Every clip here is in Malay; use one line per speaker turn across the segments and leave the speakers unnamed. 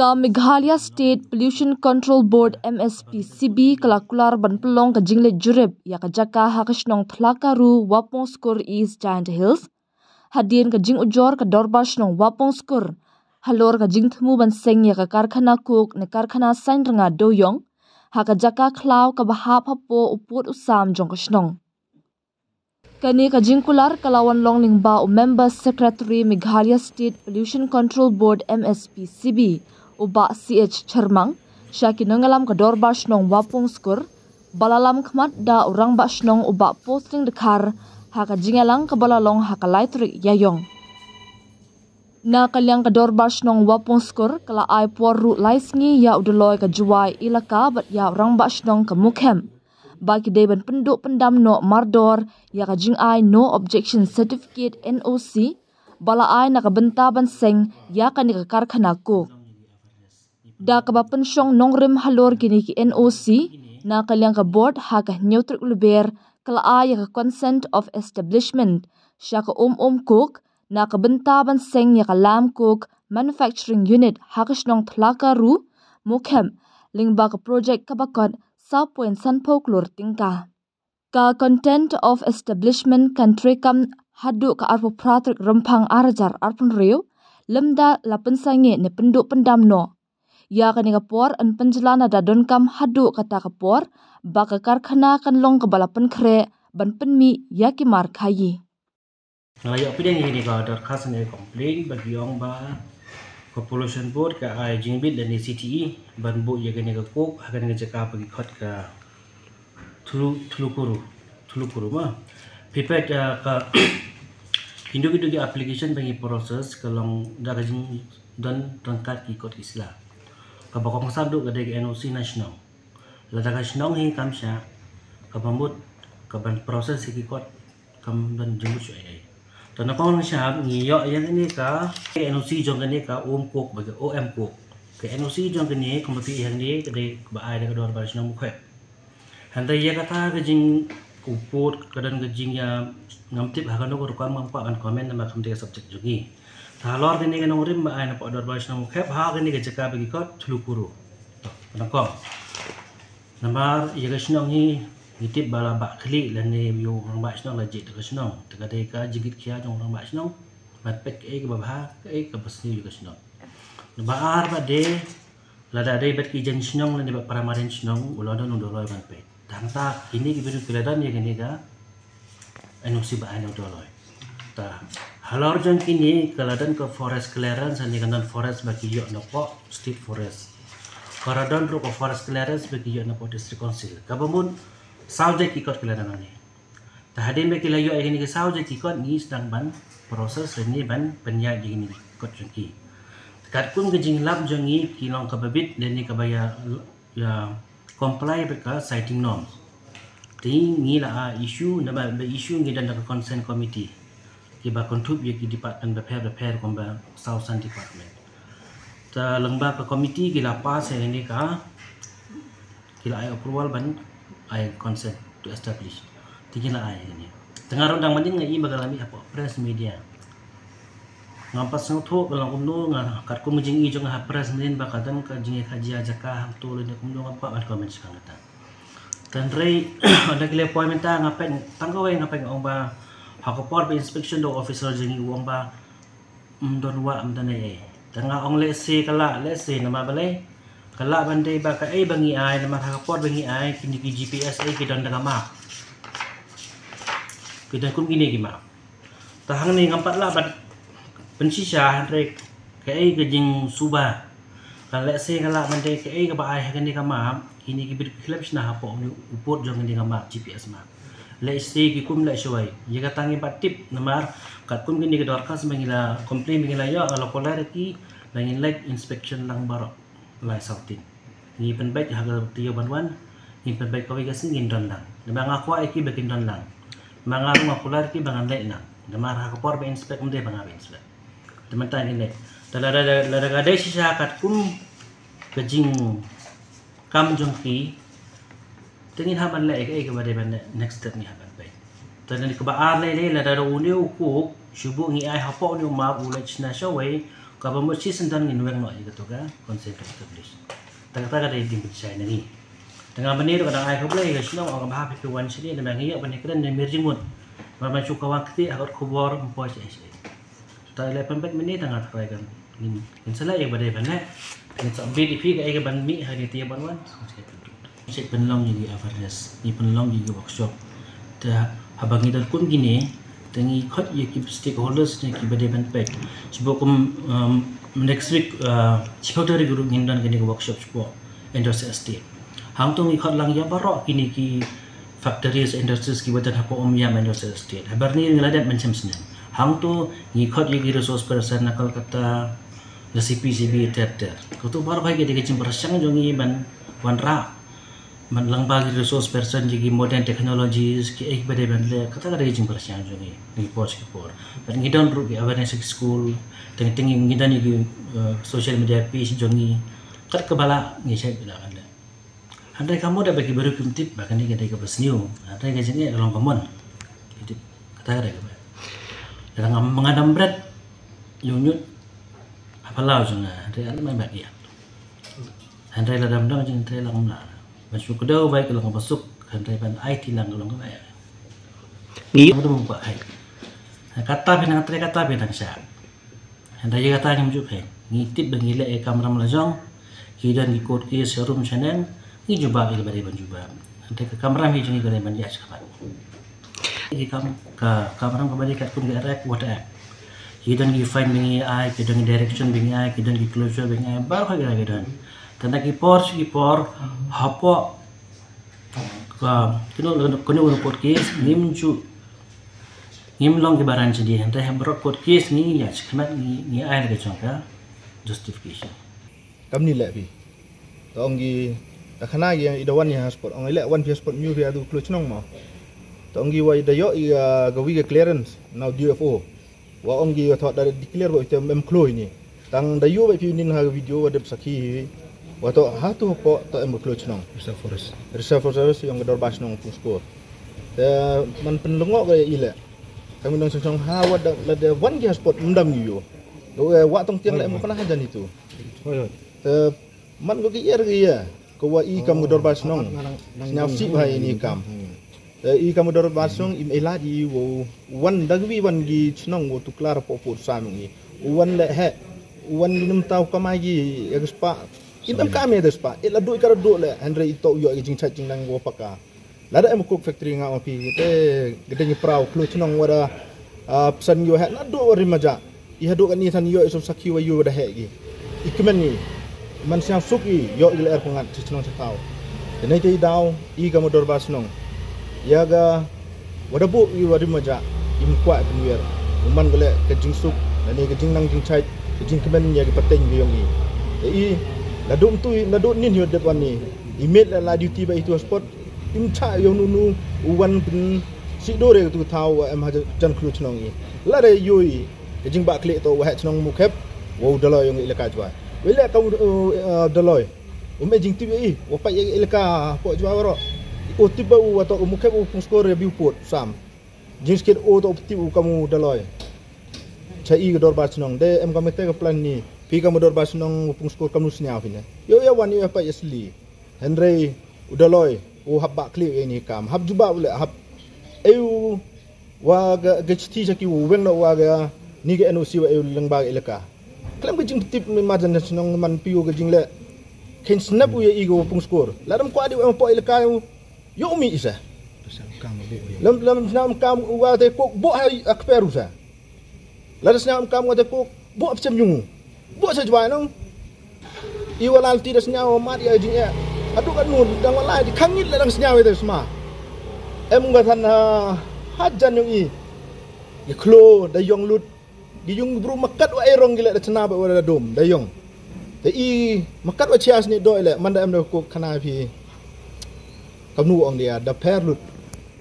Ka Meghalaya State Pollution Control Board MSPCB kalakular ban pelong ka jingle jurib ya ka jaka hakashnong thlakaru wapong skur East Giant Hills. Hadien ka jing ujor ka dorbash nong wapong skur. Halor ka jing thmu ban seng ya ka karkhana cook ne karkhana sain ranga doyong. Haka jaka klaw ka bahap hapo uput usam jong kashnong. Kani ka jingkular kalawan long lingba member secretary Meghalaya State Pollution Control Board MSPCB uba CH Charmang syaki nengalam ka dorbash nong wapong skur balalam khmat da urang bash nong uba posting dekar haka jingalang ka balalong haka laitrik yayong na kalyang ka dorbash nong wapong skur kala ai porru laisngi ya uduloy ka juwai ilaka bat ya urang bash nong ka mukhem bagi deban penduk pendam no mardor ya ka jing ai no objection certificate NOC bala ai na ka benta ban seng ya ka ni ka karkhana ko da ka ba pensyong nongrim halor kini ki NOC na kalyang ka board ha ka neutrik luber kala ai ya ka consent of establishment sya ka cook na ka benta ban seng ya ka lam cook manufacturing unit ha ka shnong thlaka ru mukhem lingba ka project ka bakot sa point san folklore tingka. Ka content of establishment country kam hadu ka arpo pratrik rempang arajar arpun reo lemda lapen sange ne penduk pendam no. Ya ka ni kapor an penjelana da don kam hadu kata kapor baka karkhana kan long ka balapen kre ban penmi ya ki mar khayi.
Ngayo pidang ini ka dar khas ne complain bagi ong ba Population Board ka ai jingbit dan CTE ban bu ya gani ka kok akan nga jaka bagi khot ka thulukuru ma pipet ka hindu application bagi proses kalong da ka jing dan tangkat ki kot isla ka bakong sadu ka de NOC national la da ka snong hi kam sha ka bambut ka ban proses ki kot kam dan jumbu ai Tana kong siya ngiyo yan ini ka NOC jong kani ka cook bagi OM cook ke NOC jong kani kumati yang ni kade baai da kador baris nang mukhe handa ya kata gajing uput kadan gajing ya ngamtip hakano ko kam mampa kan komen na makam te subject jungi talor kani kan ngorim baai na podor baris nang mukhe ha kani gajaka bagi kot thulukuru tana kong namar ya gasnong ni Itip bala bak kali dan ni yo orang bak senang lajit dekat senang. Dekat deka jigit kia jong orang bak senang. Matpek ke babah ke pasni juga senang. Baar ba de lada de bet ki jen senang lan de paramarin senang ulah dan undoloi matpek. Tangta ini ki biru keladan ya gini ka. NOC ba anu doloi. Ta halor jong kini keladan ke forest clearance ani kanan forest bagi yo nopo state forest. Karadon ro ke forest clearance bagi yo nopo district council. Kabamun sauje kikot keladan ni. Tahadin be kilayo ai ni sauje kikot ni sedang ban proses ni ban penya jing ni kot jengki. Dekat pun gejing lab jengi kilong kababit dan ni kabaya ya comply beka citing norms. Ti ni la issue na ba issue ngi dan consent committee. Ki ba contribute ye ki department repair komba southern department. Ta lengba ka committee ki la pass ni ka kila ai approval ban I consent to establish. Tinggal ai ini. Tengah rondang manding ngai bagalami apa press media. Ngampas sang tho balang umno nga kat ko mujing i jong ha press media bakatan ka jingi kaji ajaka tu le kumno apa ban comment sekang kata. Tan rei ada kile appointment ta ngapen tanggawe ngapen ong ba hakopor be inspection do officer jingi uang ba don wa amdane. Tengah ong let's say nama balai kala bandai baka bangi ai nama hakapor bangi ai kini ki GPS ai kidan dengan map kidan kun gini ki map tahang ni ngampat lah ban pensisah rek kai gejing suba kala se kala bandai kai ka ba ai kini ka map kini ki bir clips na hapo ni upot jong dengan map GPS map let's say ki kum la showai ye ka tangi patip namar kat kum gini ke dorkas mangila complain mangila yo kalau polarity langin like inspection lang barok lai sautin ni penbaik haga tiyo banwan ni penbaik kau ikas ni don lang demang aku aki bakin don lang mangar makular ki bangan lek nang demar hakapor be inspect mde banga be inspect teman-teman ini lada gadai sisa kat kum kejing kam jongki tengin haban lek ke bade ban next step ni haban baik tadi ke baar le lada uniu ku shubu ngi ai hapo ni ma ulach na shawai Kalau mau sih sentan nginweng no gitu kan konsep establish. Tengah-tengah dari di China ni. Tengah menir kadang ayah kau boleh kasi orang bahas itu wan sini dan mengiyak banyak kan dan merjimut. Berapa cukup waktu agar kubur mempuas isi. Tak ada 8 menit tengah terkaitan. Ini salah yang badai banyak. Ini sambil di pihak ayah ban mi hari tiap wan. Saya penlong juga awareness. Ini penlong juga workshop. Dah habang itu pun gini. Tengi kot ya keep stakeholders ni keep badai banyak. Sebab next week sebab dari guru ngindan kini workshop sebab industry estate. Hang tu ikut lang ya barok kini ki factories industries ki buatan apa ya industry estate. Habar ni ngeladat macam senyum. Hang tu ikut ya ki resource person nakal kata resipi CB ter. Kau tu baru kaya dia kecim persang jongi ban wanra. Man lang bagi resource person jadi modern technologies ki ek bade ban le kata kada kecim persang jongi ni pos ki por. Dan ngidan ru ki awareness school teng ngidan ni social media page jongi kat kebala ni saya bilang anda. Andai kamu dah bagi baru tip bahkan ni kita ke new. Andai ke sini dalam common. Itu kata ada ke. Dalam mengadam berat yunyut apa lau jangan. Andai ada main bagi. Andai dalam dong jangan andai lang lah. Masuk kedau baik kalau masuk andai pan IT lang kalau nggak ya. Ni itu membuat hai. Kata pinang kata pinang sah. Andai kata yang muncul hai. Ngitip bengile kamera melajong. Kidan ikut ke showroom channel. Ni jubah ini beri banjubah. Nanti ke kamera ni jadi beri banjir sekarang. Ini kamera kembali kat kum direct WhatsApp. Kita ni find bingi ai, kita ni direction bingi ai, kita ni closure bingi ai, baru kaya kita. Tanda kipor hapo. Kena podcast ni muncul. Ni melong ke baran jadi. Nanti hamburg podcast ni ya sekarang ni ai lagi cakap justification.
Kami ni lagi. Tonggi karena yang idawan yang sport, orang elak one sport new dia tu clutch nong mau. Tonggi wa idayo gawi ke clearance now DFO. Wa ongi thot dari declare wa itu employ ni. Tang dayo ba piunin ha video wa dep sakhi. Wa to ha tu po to clutch nong reserve force yang gedor bas nong pusko. Man penlengok ke ilak. Kami nong song ha wa da one sport mendam yo. Wa tong tiang lek mo kana hajan itu. Man go kier ya. Kau kamu gedor bas nong, nyafsi bahaya ini kam. Kamu gedor bas nong im eladi wo wan dagwi wan gi chnong wo tu klar popor samungi. Wan le he, wan minum tahu kamagi ekspa. Intam kami ada spa. Ela do ikar do le Andre ito yo gi jing chat jing nang wo paka. Lada em cook factory nga api te gedeng prau klu chnong wada pesan yo he na do wari maja. Iha do kan ni tan yo iso sakhi wa yo da he gi. Ikmen ni man siang suki yo ile air pengat cicnong cakau. Dan itu idau kamu dor bas nong. Ya ga wadabu wadi maja im kuat penwer. Uman gele kejing suk dan ni kejing nang jing chait kejing kemen ya gi pateng bi yong ni. Ladum tu ladum nin yo depan ni. Email la duty ba itu sport im cha yo nunu uwan pin si dore tu tahu em ha jan klu chnong ni. La re yoi kejing ba klik to wa chnong mukhep wo dalo yong ile ka jwa. Bila kamu daloi, jing tiba wapak yang ilka pok jua waro. Tiba atau mukhe skor review port sam. Jing sikit to tiba kamu daloi. Cai gedor bas nong de em kami tega plan ni. Pi kamu dor bas nong skor kamu senyap ini. Yo ya wan yo apa asli. Henry udaloi habak klik ini kam. Hab juba boleh hab. Wa gechti saki weng no wa ga ni ga NOC wa lengbag ilka. Kelam kejing tip majan senong man piu kejing le ken snap uya igo pung skor ladam ko adi wa po ilka yo mi isa lam snam kam wa te ko bo hai akperu sa ladam snam kam wa te ko bo pcem nyungu bo sa jwa nong iwalal tidak senyawa mat ya jing ya adu kan nun dang walai di kangit ladang senyawa itu semua em ngatan hajan yung ya klo da yong lut Giyong bro makat wa erong gila da cena ba wala dom dayong. Te makat wa chias ni do ile manda em ko kana phi. Kamnu ong dia da perlut.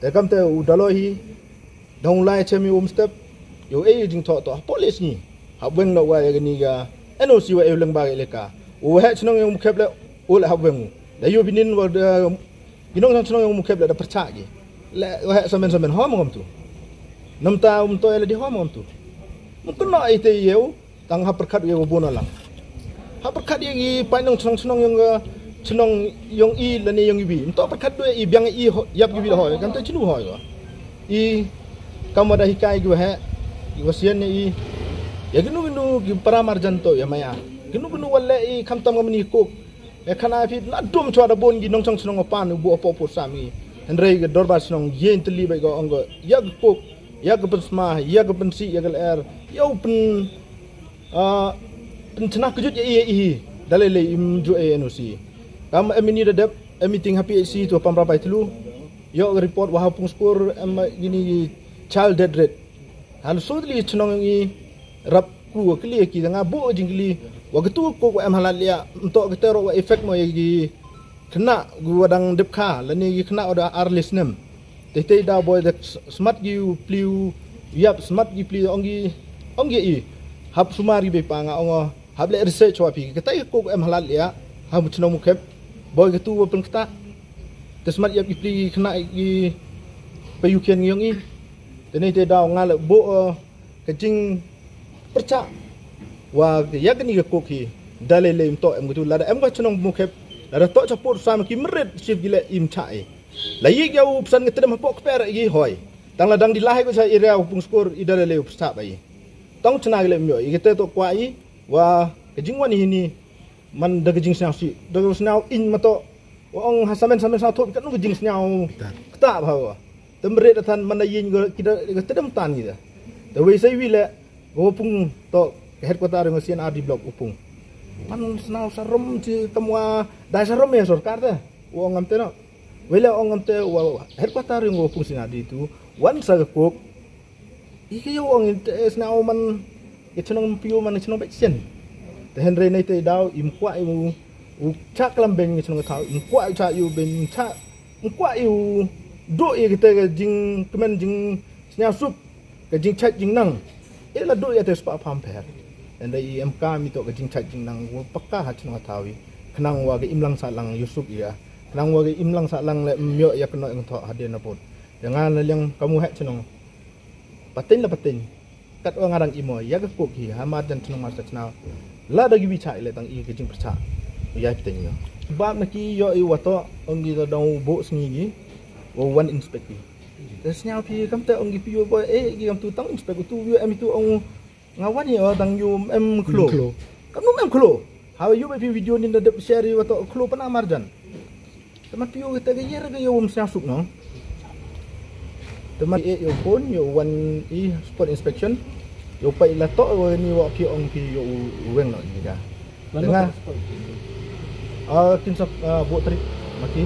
Te kam te udalohi dong lai chemi step. Yo jing to police ni. Habweng no wa ni ga NOC wa leng ba ile ka. O ha chnong yung mukhep le o la habweng. Da yo binin wa ginong chnong yung mukhep le da percha gi. Le wa samen ho mom tu. Nam ta to ile di ho mom tu. Mungkin nak itu yau, tang haperkat ye wobona lang haperkat ye painong senong yang senong yang i lani yang ibi untuk perkat dua i biang i yap gibi hoy kan tu cinu hoy i kamu ada hikai gue he wasian i ya genu gi paramarjan to ya maya genu wala i kamtam ngamni kok ya kana fi na dum chwa da bon gi nong chong senong pan bu opo sami Henry ke dorba senong yen teli bai go ongo ya kok ya ke pensma ya ke pensi ya ke air ya pen pencena kejut ya i dalele im ju e nusi kam emini dedep meeting happy AC tu pam rabai telu yo report wah pung skor gini child death rate hal sodli chnong ngi rap ku kli ki nga bo jingli waktu ko em halal ya untuk ketero wa effect mo gi kena gu wadang depka lani gi kena oda arlis nem tete da boy that smart gi pliu yap smart gi pliu ongi i hab sumari be panga ongo hable research wa pi ketai ko em halal ya ha chnong mukep boy ketu pen keta tesmat yap ipli kena gi payukian ngiong i tene te daw ngal bo kejing percak wa ya gni ko ki dalele to em gutu lada em ga chnong mukep lada to chapur sam ki meret chif gile im chai la yi gau pesan ngetem pok per gi hoy tang ladang di lahi ko sa area pung skor i dalele percak bai tong chna gile myo i kete to kwa i wa kejing wani ni man da kejing snau si da snau in mato ong hasamen samen sa thot kan nu kejing snau kta bhawa temre tan man yin go kita tedem tan gida da we sai wi le go pung to headquarter ng CNRD block upung man snau sarom ci kamwa da sarom ya sarkar ta wong ngamte no we le ong ngamte wa headquarter ng upung CNRD itu wan sa kok iki yo ong snau man itnong piu man itnong beksen te henry nei te daw im kwa imu u chak lambeng itnong thau im kwa cha yu ben cha kwa yu do ye kita jing kemen jing snya sup ke jing chat jing nang ela do ya te spa pam per and the MK mi to ke jing chat jing nang pakka ha itnong thawi kenang wa ke imlang salang yusuf ya kenang wa ke imlang salang le myo ya kena ng tho hadin na pot jangan yang kamu hak itnong patin la patin kat orang arang imo ya ke koki hamad dan tenung masa cnau la dagi bica ile tang i ke jing perca ya pitanyo bab naki yo i wato ongi da dau bo sngi wo one inspect des nyau pi kam te ongi pi yo boy gi kam tu tang inspect tu yo em tu ong ngawan yo tang yo em klo kam nu em klo how you pi video ni da share wato klo pana marjan teman pi yo te ge yer ge yo suk no teman yo pun yo one i spot inspection yo pai la to ni wa pi ong pi yo weng no ni ga dengar tin sap bo trip maki